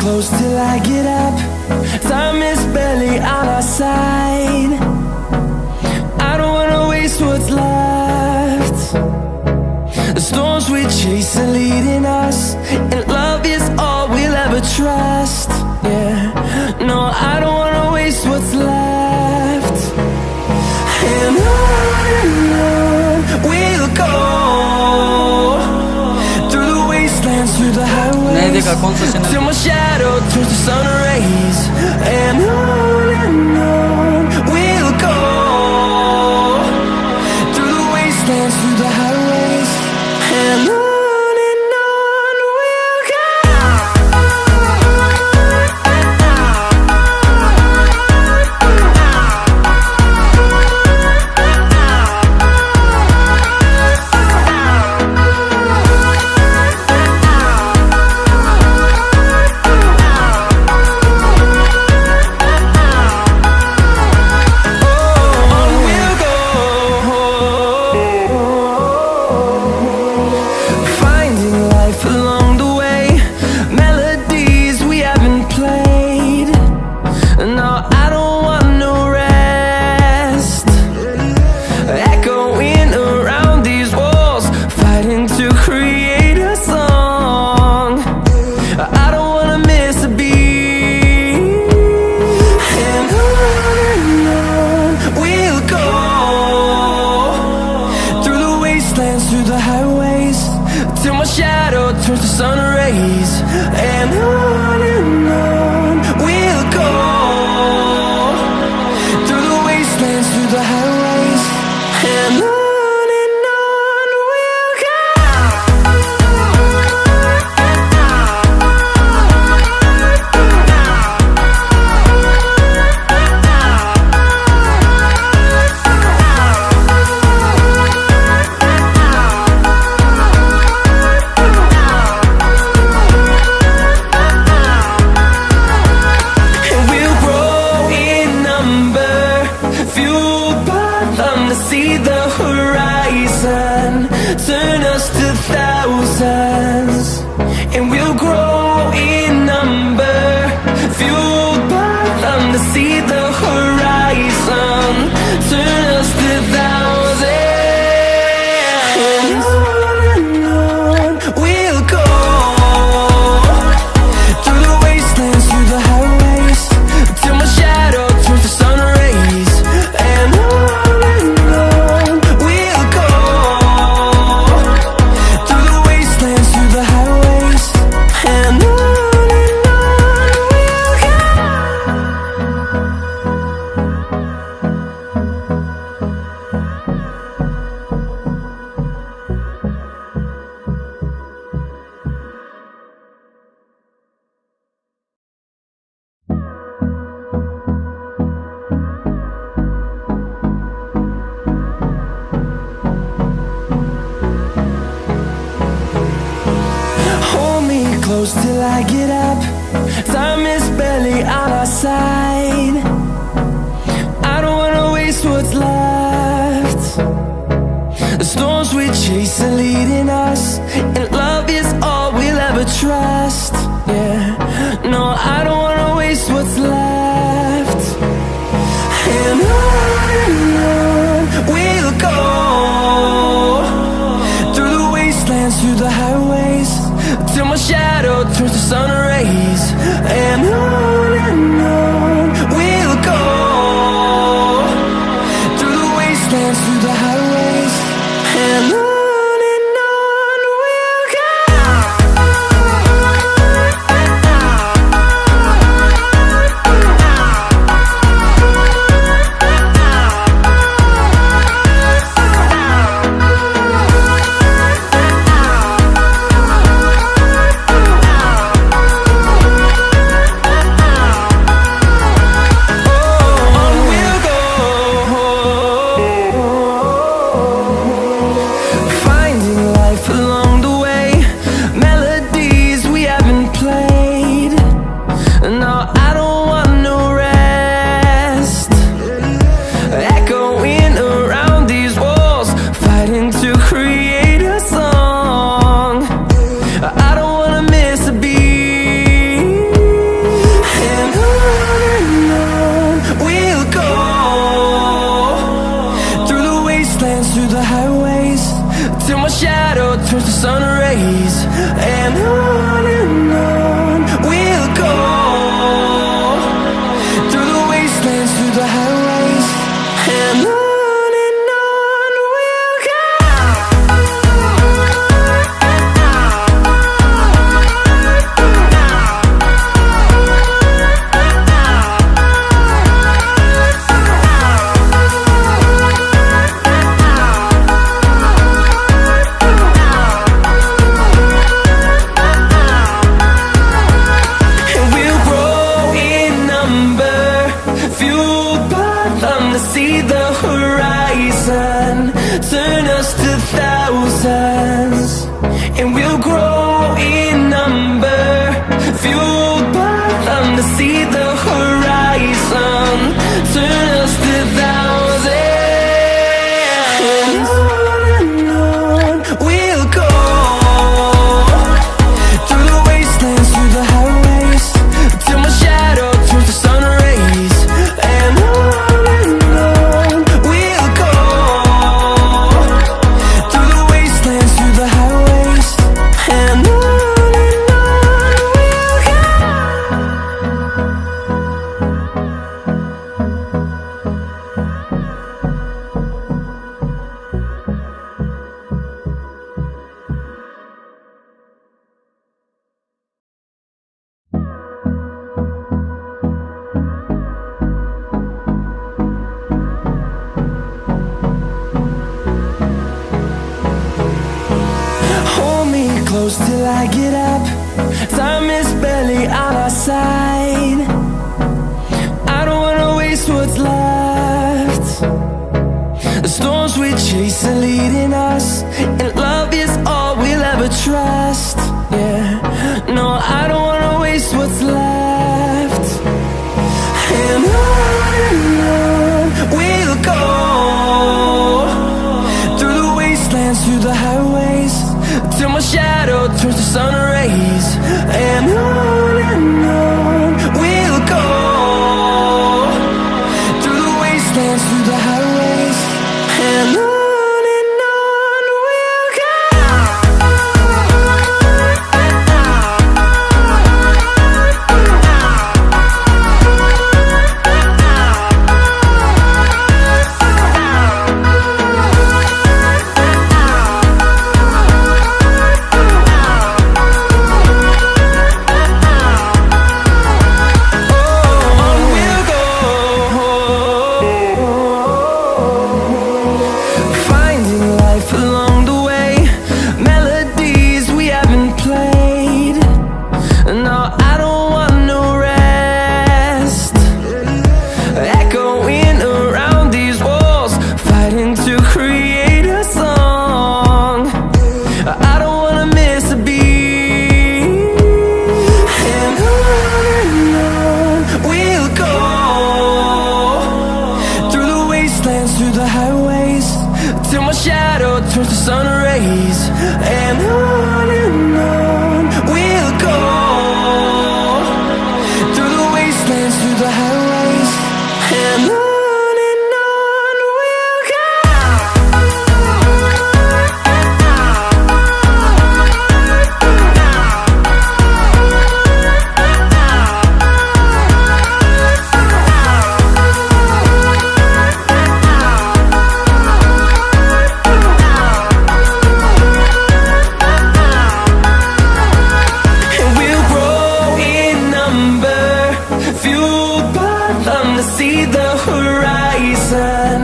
close till I get up. Time is barely on our side. I don't wanna waste what's left. The storms we chase are leading us, and love is all we'll ever trust. Yeah, no, I don't wanna waste what's left. And on we'll go, through the wastelands, through the highways, till my shadow turns to sun rays. And on we'll go, through the wastelands, through the highways, and on. Close till I get up. Time is barely on our side. I don't wanna waste what's left. The storms we chase are leading us, and love is all we'll ever trust. Yeah, no, I don't wanna waste what's left. And on we'll go, through the wastelands, through the highways, till my shadow turns to sun rays. And on we'll go, through the wastelands, through the highways, and on we'll go. fueled by them to see the horizon, turn us to thousands, and we'll grow in number. Fueled by them to see the horizon, turn us to thousands, and on we'll go, through the wastelands, through the highways, till my shadow turns to sun rays. And on we'll go, through the wastelands, through the highways, and on we'll go. Hold me close till I get up. Time is barely on our side. I don't wanna waste what's left. The storms we chase are leading us, and love is all we'll ever trust. Yeah, no, I don't wanna waste what's left. And on we'll go, through the wastelands, through the highways, till my shadow turns to sun rays. And on we'll go, through the wastelands, through the highways, and on we'll go. Through the highways, till my shadow turns to sun rays. And on we'll go, through the wastelands, through the highways, and on we'll go. See the horizon,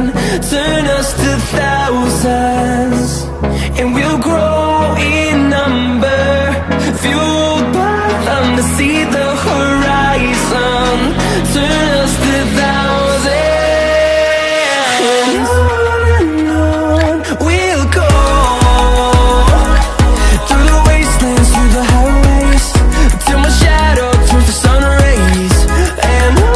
turn us to thousands, and we'll grow in number. Fueled by them to see the horizon, turn us to thousands, and on we'll go, through the wastelands, through the highways, till my shadow turns to sun rays. And on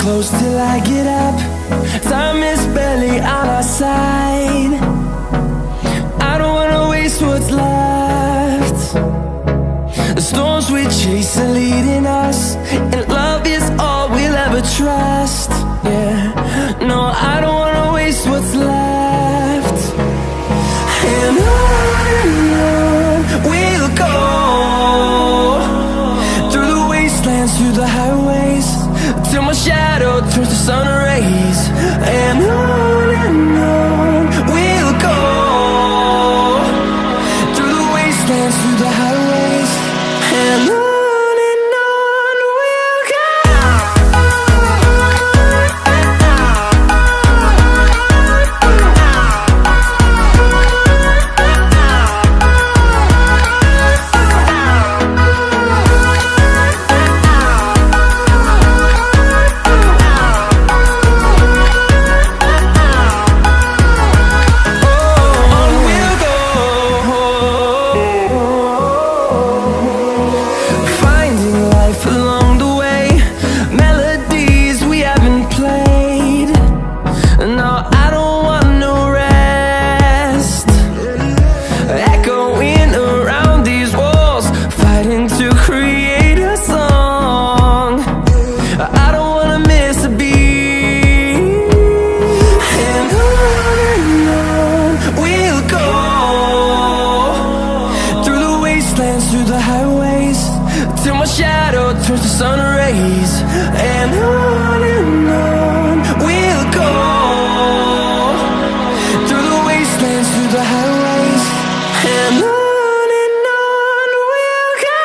close till I get up. Time is barely on our side. I don't wanna waste what's left. The storms we chase are leading us, and love is all we'll ever trust. Yeah, no, I don't wanna waste what's left. And on we'll wastelands, through the highways, and on we'll go. Through the highways, till my shadow turns to sun rays, and on we'll go. Through the wastelands, through the highways, and on we'll go.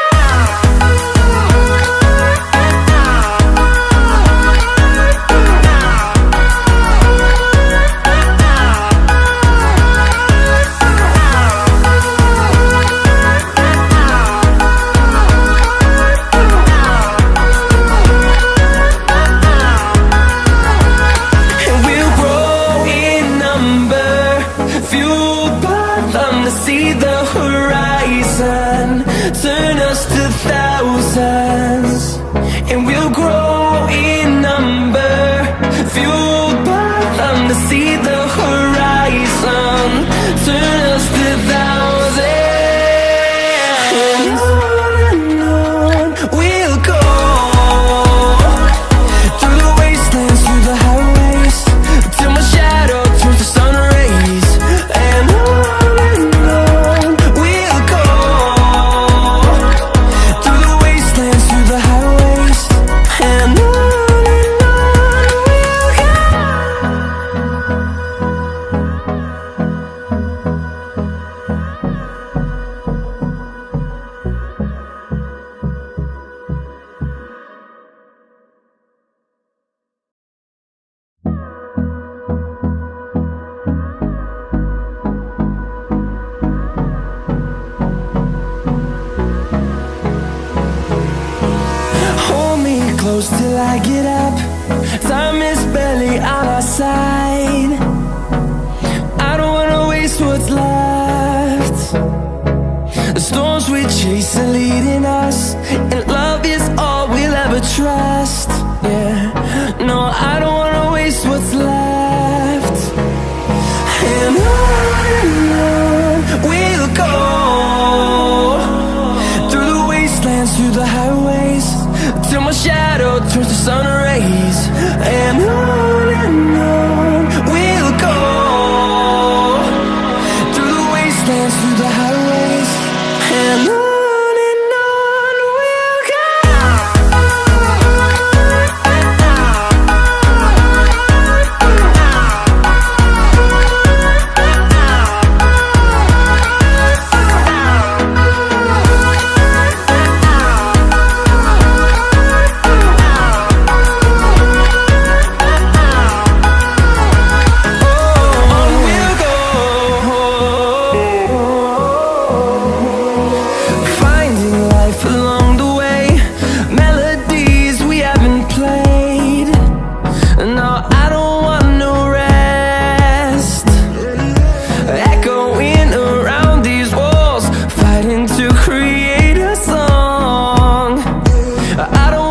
See the horizon turn us to thousands, and we'll grow in number, fueled by them to see the horizon turn us to thousands, and on we'll go. Through the wastelands, through the highways, till my shadow turns to sun rays, and on close till I get up. Time is barely on our side. I don't wanna waste what's left. The storms we chase are leading us, and love is all we'll ever trust. Yeah, no, I don't wanna waste what's left. And on we'll go. Through the wastelands, through the highways, till my shadow turns to sun rays.